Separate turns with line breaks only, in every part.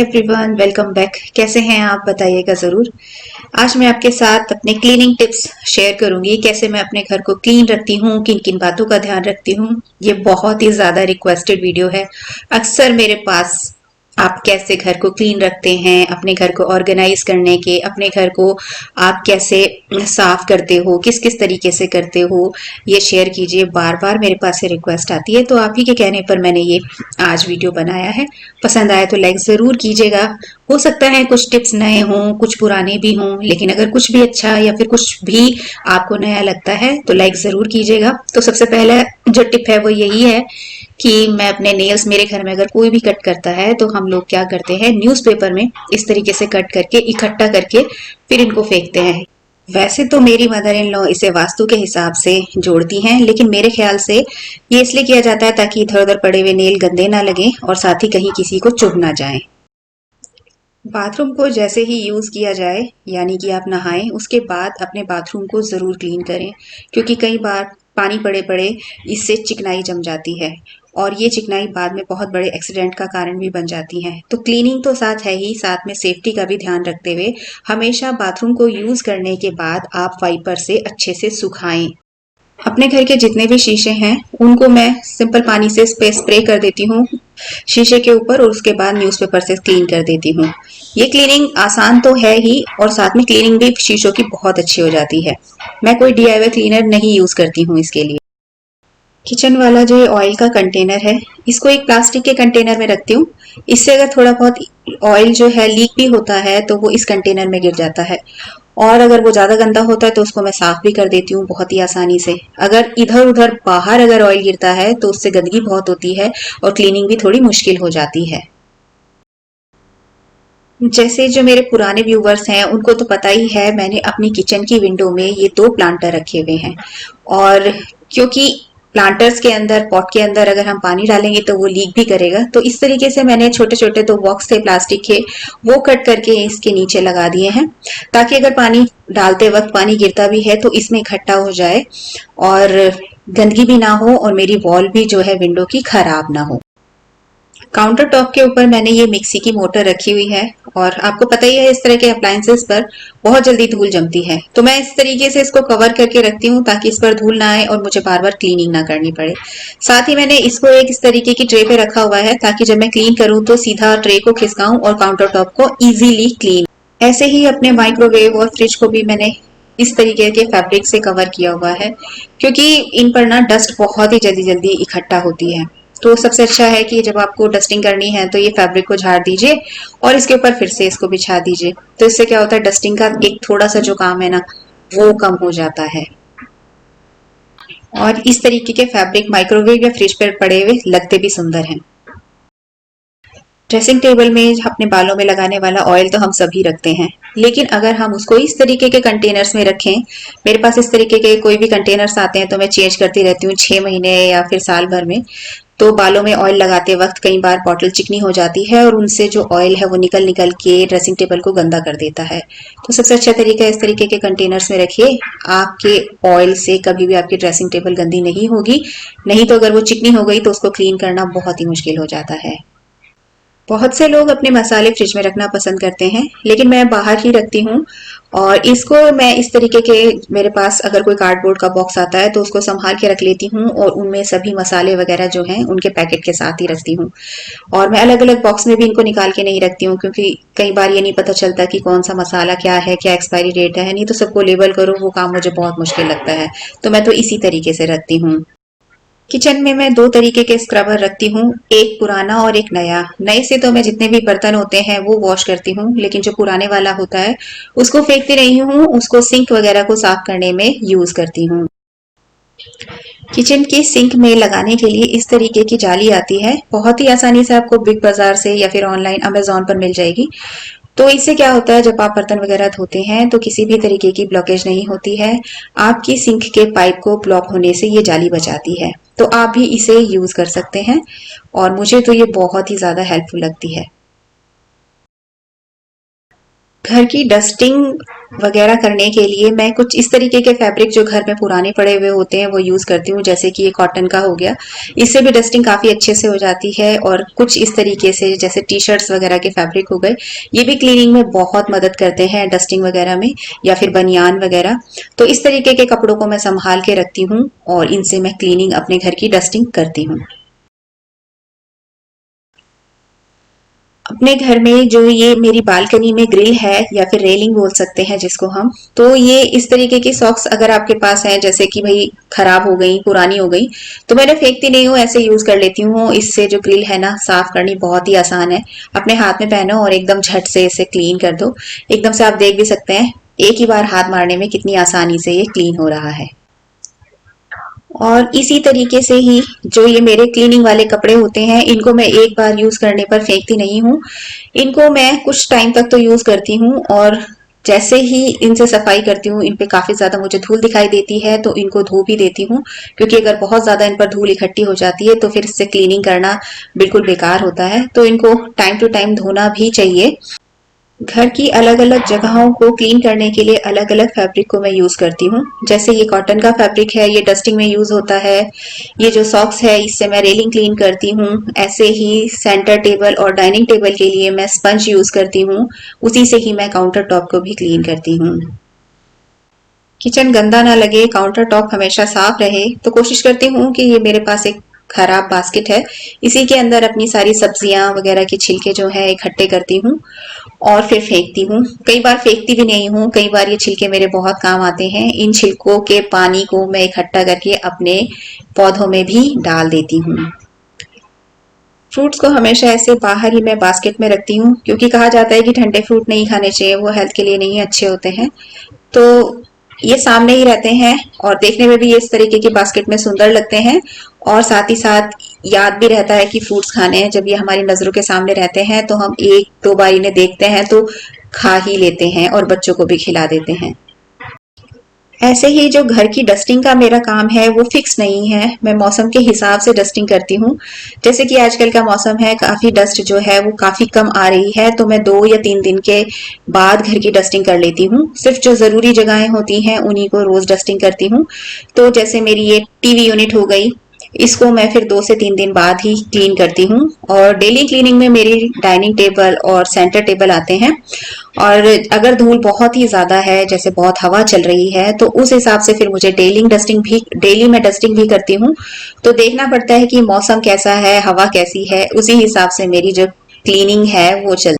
Everyone, welcome back. कैसे हैं आप, बताइएगा ज़रूर। आज मैं आपके साथ अपने क्लीनिंग टिप्स शेयर करूंगी। कैसे मैं अपने घर को क्लीन रखती हूँ, किन किन बातों का ध्यान रखती हूँ। ये बहुत ही ज़्यादा रिक्वेस्टेड वीडियो है। अक्सर मेरे पास आप कैसे घर को क्लीन रखते हैं, अपने घर को ऑर्गेनाइज करने के, अपने घर को आप कैसे साफ करते हो, किस किस तरीके से करते हो, ये शेयर कीजिए। बार बार मेरे पास ये रिक्वेस्ट आती है, तो आप ही के कहने पर मैंने ये आज वीडियो बनाया है। पसंद आए तो लाइक ज़रूर कीजिएगा। हो सकता है कुछ टिप्स नए हों, कुछ पुराने भी हों, लेकिन अगर कुछ भी अच्छा या फिर कुछ भी आपको नया लगता है तो लाइक ज़रूर कीजिएगा। तो सबसे पहला जो टिप है वो यही है कि मैं अपने नेल्स, मेरे घर में अगर कोई भी कट करता है तो हम लोग क्या करते हैं, न्यूज़पेपर में इस तरीके से कट करके इकट्ठा करके फिर इनको फेंकते हैं। वैसे तो मेरी मदर इन लॉ इसे वास्तु के हिसाब से जोड़ती हैं, लेकिन मेरे ख्याल से ये इसलिए किया जाता है ताकि इधर उधर पड़े हुए नेल गंदे ना लगे और साथ ही कहीं किसी को चुभ ना जाए। बाथरूम को जैसे ही यूज़ किया जाए, यानी कि आप नहाएं, उसके बाद अपने बाथरूम को ज़रूर क्लीन करें, क्योंकि कई बार पानी पड़े पड़े इससे चिकनाई जम जाती है और ये चिकनाई बाद में बहुत बड़े एक्सीडेंट का कारण भी बन जाती है। तो क्लीनिंग तो साथ है ही, साथ में सेफ्टी का भी ध्यान रखते हुए हमेशा बाथरूम को यूज़ करने के बाद आप वाइपर से अच्छे से सुखाएं। अपने घर के जितने भी शीशे हैं उनको मैं सिंपल पानी से स्प्रे कर देती हूँ शीशे के ऊपर, और उसके बाद न्यूज़पेपर से क्लीन कर देती हूँ। ये क्लीनिंग आसान तो है ही और साथ में क्लीनिंग भी शीशों की बहुत अच्छी हो जाती है। मैं कोई डीआईवाई क्लीनर नहीं यूज़ करती हूँ इसके लिए। किचन वाला जो ऑयल का कंटेनर है, इसको एक प्लास्टिक के कंटेनर में रखती हूँ। इससे अगर थोड़ा बहुत ऑयल जो है लीक भी होता है तो वो इस कंटेनर में गिर जाता है, और अगर वो ज़्यादा गंदा होता है तो उसको मैं साफ भी कर देती हूँ बहुत ही आसानी से। अगर इधर उधर बाहर अगर ऑयल गिरता है तो उससे गंदगी बहुत होती है और क्लीनिंग भी थोड़ी मुश्किल हो जाती है। जैसे जो मेरे पुराने व्यूवर्स हैं उनको तो पता ही है, मैंने अपनी किचन की विंडो में ये 2 प्लांटर रखे हुए हैं, और क्योंकि प्लांटर्स के अंदर, पॉट के अंदर अगर हम पानी डालेंगे तो वो लीक भी करेगा, तो इस तरीके से मैंने छोटे छोटे 2 बॉक्स थे प्लास्टिक के, वो कट करके इसके नीचे लगा दिए हैं, ताकि अगर पानी डालते वक्त पानी गिरता भी है तो इसमें इकट्ठा हो जाए और गंदगी भी ना हो और मेरी वॉल भी जो है विंडो की खराब ना हो। काउंटर टॉप के ऊपर मैंने ये मिक्सी की मोटर रखी हुई है, और आपको पता ही है इस तरह के अप्लायंसेस पर बहुत जल्दी धूल जमती है, तो मैं इस तरीके से इसको कवर करके रखती हूँ ताकि इस पर धूल ना आए और मुझे बार बार क्लीनिंग ना करनी पड़े। साथ ही मैंने इसको एक इस तरीके की ट्रे पे रखा हुआ है ताकि जब मैं क्लीन करूँ तो सीधा ट्रे को खिसकाऊं और काउंटर टॉप को इजीली क्लीन। ऐसे ही अपने माइक्रोवेव और फ्रिज को भी मैंने इस तरीके के फैब्रिक से कवर किया हुआ है, क्योंकि इन पर ना डस्ट बहुत ही जल्दी जल्दी इकट्ठा होती है। तो सबसे अच्छा है कि जब आपको डस्टिंग करनी है तो ये फैब्रिक को झाड़ दीजिए और इसके ऊपर फिर से इसको बिछा दीजिए। तो इससे क्या होता है, डस्टिंग का एक थोड़ा सा जो काम है ना, वो कम हो जाता है। और इस तरीके के फैब्रिक माइक्रोवेव या फ्रिज पर पड़े हुए लगते भी सुंदर हैं। ड्रेसिंग टेबल में अपने बालों में लगाने वाला ऑयल तो हम सभी रखते हैं, लेकिन अगर हम उसको इस तरीके के कंटेनर्स में रखें, मेरे पास इस तरीके के कोई भी कंटेनर्स आते हैं तो मैं चेंज करती रहती हूँ 6 महीने या फिर साल भर में। तो बालों में ऑयल लगाते वक्त कई बार बॉटल चिकनी हो जाती है और उनसे जो ऑयल है वो निकल निकल के ड्रेसिंग टेबल को गंदा कर देता है। तो सबसे अच्छा तरीका है इस तरीके के कंटेनर्स में रखिए। आपके ऑयल से कभी भी आपकी ड्रेसिंग टेबल गंदी नहीं होगी, नहीं तो अगर वो चिकनी हो गई तो उसको क्लीन करना बहुत ही मुश्किल हो जाता है। बहुत से लोग अपने मसाले फ्रिज में रखना पसंद करते हैं, लेकिन मैं बाहर ही रखती हूँ। और इसको मैं इस तरीके के, मेरे पास अगर कोई कार्डबोर्ड का बॉक्स आता है तो उसको संभाल के रख लेती हूँ और उनमें सभी मसाले वगैरह जो हैं उनके पैकेट के साथ ही रखती हूँ। और मैं अलग अलग बॉक्स में भी इनको निकाल के नहीं रखती हूँ, क्योंकि कई बार ये नहीं पता चलता कि कौन सा मसाला क्या है, क्या एक्सपायरी डेट है, नहीं तो सबको लेबल करो, वो काम मुझे बहुत मुश्किल लगता है। तो मैं तो इसी तरीके से रखती हूँ। किचन में मैं 2 तरीके के स्क्रबर रखती हूँ, एक पुराना और एक नया। नए से तो मैं जितने भी बर्तन होते हैं वो वॉश करती हूँ, लेकिन जो पुराने वाला होता है उसको फेंकती नहीं हूँ, उसको सिंक वगैरह को साफ करने में यूज करती हूँ। किचन की सिंक में लगाने के लिए इस तरीके की जाली आती है, बहुत ही आसानी से आपको बिग बाजार से या फिर ऑनलाइन अमेजोन पर मिल जाएगी। तो इससे क्या होता है, जब आप बर्तन वगैरह धोते हैं तो किसी भी तरीके की ब्लॉकेज नहीं होती है। आपकी सिंक के पाइप को ब्लॉक होने से ये जाली बचाती है, तो आप भी इसे यूज कर सकते हैं और मुझे तो ये बहुत ही ज्यादा हेल्पफुल लगती है। घर की डस्टिंग वगैरह करने के लिए मैं कुछ इस तरीके के फैब्रिक जो घर में पुराने पड़े हुए होते हैं वो यूज करती हूँ, जैसे कि ये कॉटन का हो गया। इससे भी डस्टिंग काफी अच्छे से हो जाती है। और कुछ इस तरीके से जैसे टी शर्ट्स वगैरह के फैब्रिक हो गए, ये भी क्लीनिंग में बहुत मदद करते हैं डस्टिंग वगैरह में, या फिर बनियान वगैरह। तो इस तरीके के कपड़ों को मैं संभाल के रखती हूँ और इनसे मैं क्लीनिंग अपने घर की डस्टिंग करती हूँ। अपने घर में जो ये मेरी बालकनी में ग्रिल है या फिर रेलिंग बोल सकते हैं जिसको हम, तो ये इस तरीके की सॉक्स अगर आपके पास है, जैसे कि भाई खराब हो गई, पुरानी हो गई, तो मैंने फेंकती नहीं हूँ, ऐसे यूज कर लेती हूँ। इससे जो ग्रिल है ना, साफ करनी बहुत ही आसान है। अपने हाथ में पहनो और एकदम झट से इसे क्लीन कर दो। एकदम से आप देख भी सकते हैं एक ही बार हाथ मारने में कितनी आसानी से ये क्लीन हो रहा है। और इसी तरीके से ही जो ये मेरे क्लीनिंग वाले कपड़े होते हैं, इनको मैं एक बार यूज करने पर फेंकती नहीं हूँ। इनको मैं कुछ टाइम तक तो यूज करती हूँ, और जैसे ही इनसे सफाई करती हूँ, इन पे काफी ज्यादा मुझे धूल दिखाई देती है तो इनको धो भी देती हूँ। क्योंकि अगर बहुत ज्यादा इन पर धूल इकट्ठी हो जाती है तो फिर इससे क्लीनिंग करना बिल्कुल बेकार होता है। तो इनको टाइम टू टाइम धोना भी चाहिए। घर की अलग-अलग जगहों को क्लीन करने के लिए अलग-अलग फैब्रिक को मैं यूज करती हूँ। जैसे ये कॉटन का फैब्रिक है, ये डस्टिंग में यूज होता है। ये जो सॉक्स है, इससे मैं रेलिंग क्लीन करती हूँ। ऐसे ही सेंटर टेबल और डाइनिंग टेबल के लिए मैं स्पंज यूज करती हूँ। उसी से ही मैं काउंटर टॉप को भी क्लीन करती हूँ। किचन गंदा ना लगे, काउंटर टॉप हमेशा साफ रहे, तो कोशिश करती हूँ कि ये मेरे पास एक खराब बास्केट है, इसी के अंदर अपनी सारी सब्जियां वगैरह के छिलके जो है इकट्ठे करती हूँ और फिर फेंकती हूँ। कई बार फेंकती भी नहीं हूँ, कई बार ये छिलके मेरे बहुत काम आते हैं। इन छिलकों के पानी को मैं इकट्ठा करके अपने पौधों में भी डाल देती हूँ। फ्रूट्स को हमेशा ऐसे बाहर ही मैं बास्केट में रखती हूँ, क्योंकि कहा जाता है कि ठंडे फ्रूट नहीं खाने चाहिए, वो हेल्थ के लिए नहीं अच्छे होते हैं। तो ये सामने ही रहते हैं और देखने में भी ये इस तरीके की बास्केट में सुंदर लगते हैं, और साथ ही साथ याद भी रहता है कि फ्रूट्स खाने हैं। जब ये हमारी नजरों के सामने रहते हैं तो हम एक दो बार इन्हें देखते हैं तो खा ही लेते हैं और बच्चों को भी खिला देते हैं। ऐसे ही जो घर की डस्टिंग का मेरा काम है वो फिक्स नहीं है, मैं मौसम के हिसाब से डस्टिंग करती हूँ। जैसे कि आजकल का मौसम है, काफी डस्ट जो है वो काफी कम आ रही है, तो मैं 2 या 3 दिन के बाद घर की डस्टिंग कर लेती हूँ। सिर्फ जो जरूरी जगहें होती हैं उन्हीं को रोज डस्टिंग करती हूँ। तो जैसे मेरी ये टीवी यूनिट हो गई, इसको मैं फिर 2 से 3 दिन बाद ही क्लीन करती हूँ। और डेली क्लीनिंग में मेरी डाइनिंग टेबल और सेंटर टेबल आते हैं। और अगर धूल बहुत ही ज्यादा है, जैसे बहुत हवा चल रही है, तो उस हिसाब से फिर मुझे डेली मैं डस्टिंग भी करती हूँ। तो देखना पड़ता है कि मौसम कैसा है, हवा कैसी है, उसी हिसाब से मेरी जो क्लीनिंग है वो चल।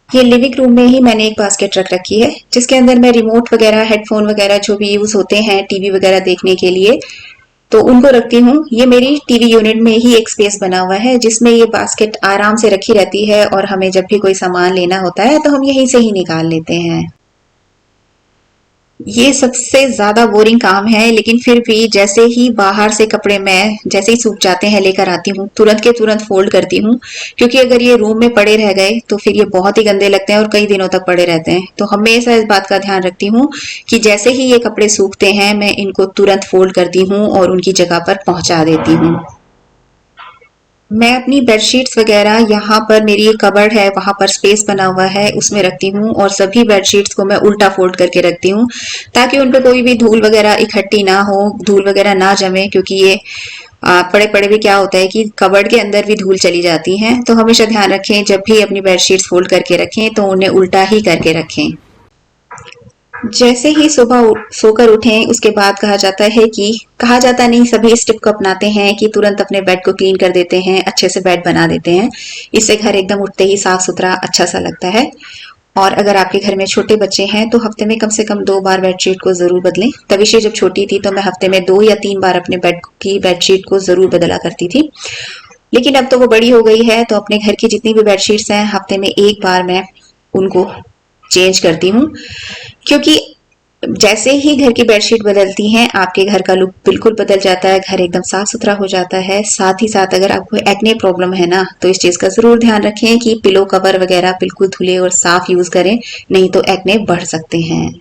ये लिविंग रूम में ही मैंने एक बास्केट रख रखी है, जिसके अंदर मैं रिमोट वगैरह, हेडफोन वगैरह जो भी यूज होते हैं टीवी वगैरह देखने के लिए, तो उनको रखती हूँ। ये मेरी टीवी यूनिट में ही एक स्पेस बना हुआ है, जिसमें ये बास्केट आराम से रखी रहती है, और हमें जब भी कोई सामान लेना होता है तो हम यहीं से ही निकाल लेते हैं। ये सबसे ज्यादा बोरिंग काम है, लेकिन फिर भी जैसे ही बाहर से कपड़े मैं जैसे ही सूख जाते हैं लेकर आती हूँ, तुरंत के तुरंत फोल्ड करती हूँ। क्योंकि अगर ये रूम में पड़े रह गए तो फिर ये बहुत ही गंदे लगते हैं और कई दिनों तक पड़े रहते हैं। तो हमेशा इस बात का ध्यान रखती हूँ कि जैसे ही ये कपड़े सूखते हैं मैं इनको तुरंत फोल्ड करती हूँ और उनकी जगह पर पहुंचा देती हूँ। मैं अपनी बेडशीट्स वगैरह, यहाँ पर मेरी एक कबर्ड है, वहां पर स्पेस बना हुआ है, उसमें रखती हूँ। और सभी बेडशीट्स को मैं उल्टा फोल्ड करके रखती हूँ, ताकि उन पे कोई भी धूल वगैरह इकट्ठी ना हो, धूल वगैरह ना जमे। क्योंकि ये पड़े पड़े भी क्या होता है कि कबर्ड के अंदर भी धूल चली जाती है। तो हमेशा ध्यान रखें, जब भी अपनी बेडशीट्स फोल्ड करके रखें तो उन्हें उल्टा ही करके रखें। जैसे ही सुबह सोकर उठें, उसके बाद कहा जाता नहीं, सभी इस टिप को अपनाते हैं कि तुरंत अपने बेड को क्लीन कर देते हैं, अच्छे से बेड बना देते हैं। इससे घर एकदम उठते ही साफ सुथरा अच्छा सा लगता है। और अगर आपके घर में छोटे बच्चे हैं तो हफ्ते में कम से कम 2 बार बेडशीट को जरूर बदलें। तविशी जब छोटी थी तो मैं हफ्ते में 2 या 3 बार अपने बेडशीट को जरूर बदला करती थी। लेकिन अब तो वो बड़ी हो गई है, तो अपने घर की जितनी भी बेडशीट्स हैं हफ्ते में एक बार मैं उनको चेंज करती हूँ। क्योंकि जैसे ही घर की बेडशीट बदलती हैं, आपके घर का लुक बिल्कुल बदल जाता है, घर एकदम साफ सुथरा हो जाता है। साथ ही साथ अगर आपको एक्ने प्रॉब्लम है ना, तो इस चीज का जरूर ध्यान रखें कि पिलो कवर वगैरह बिल्कुल धुले और साफ यूज करें, नहीं तो एक्ने बढ़ सकते हैं।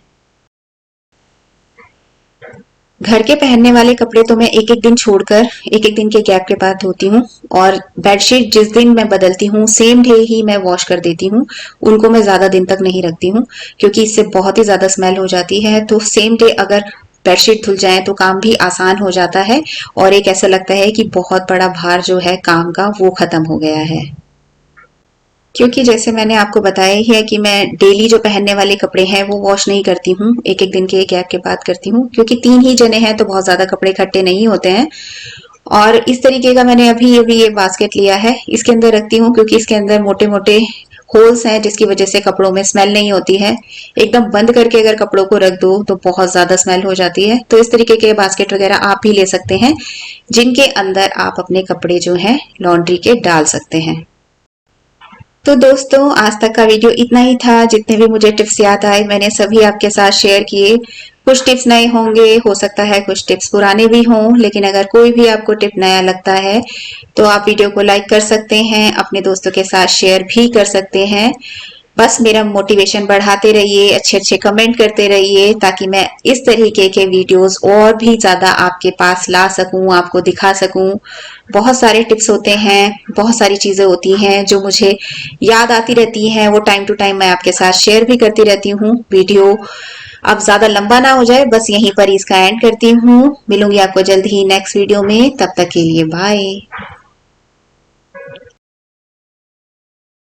घर के पहनने वाले कपड़े तो मैं एक एक दिन छोड़कर एक एक दिन के गैप के बाद धोती हूँ, और बेडशीट जिस दिन मैं बदलती हूँ सेम डे ही मैं वॉश कर देती हूँ। उनको मैं ज्यादा दिन तक नहीं रखती हूँ, क्योंकि इससे बहुत ही ज्यादा स्मेल हो जाती है। तो सेम डे अगर बेडशीट धुल जाए तो काम भी आसान हो जाता है, और एक ऐसा लगता है कि बहुत बड़ा भार जो है काम का वो खत्म हो गया है। क्योंकि जैसे मैंने आपको बताया ही है कि मैं डेली जो पहनने वाले कपड़े हैं वो वॉश नहीं करती हूँ, एक एक दिन के गैप के बाद करती हूँ, क्योंकि 3 ही जने हैं तो बहुत ज्यादा कपड़े इकट्ठे नहीं होते हैं। और इस तरीके का मैंने अभी अभी ये बास्केट लिया है, इसके अंदर रखती हूँ क्योंकि इसके अंदर मोटे मोटे होल्स हैं जिसकी वजह से कपड़ों में स्मेल नहीं होती है। एकदम बंद करके अगर कपड़ों को रख दो तो बहुत ज्यादा स्मेल हो जाती है। तो इस तरीके के बास्केट वगैरह आप भी ले सकते हैं, जिनके अंदर आप अपने कपड़े जो हैं लॉन्ड्री के डाल सकते हैं। तो दोस्तों, आज तक का वीडियो इतना ही था। जितने भी मुझे टिप्स याद आए मैंने सभी आपके साथ शेयर किए। कुछ टिप्स नए होंगे, हो सकता है कुछ टिप्स पुराने भी हों, लेकिन अगर कोई भी आपको टिप नया लगता है तो आप वीडियो को लाइक कर सकते हैं, अपने दोस्तों के साथ शेयर भी कर सकते हैं। बस मेरा मोटिवेशन बढ़ाते रहिए, अच्छे अच्छे कमेंट करते रहिए, ताकि मैं इस तरीके के वीडियोस और भी ज्यादा आपके पास ला सकूं, आपको दिखा सकूं। बहुत सारे टिप्स होते हैं, बहुत सारी चीजें होती हैं जो मुझे याद आती रहती हैं, वो टाइम टू टाइम मैं आपके साथ शेयर भी करती रहती हूँ। वीडियो अब ज्यादा लंबा ना हो जाए, बस यहीं पर इसका एंड करती हूँ। मिलूंगी आपको जल्द ही नेक्स्ट वीडियो में, तब तक के लिए बाय।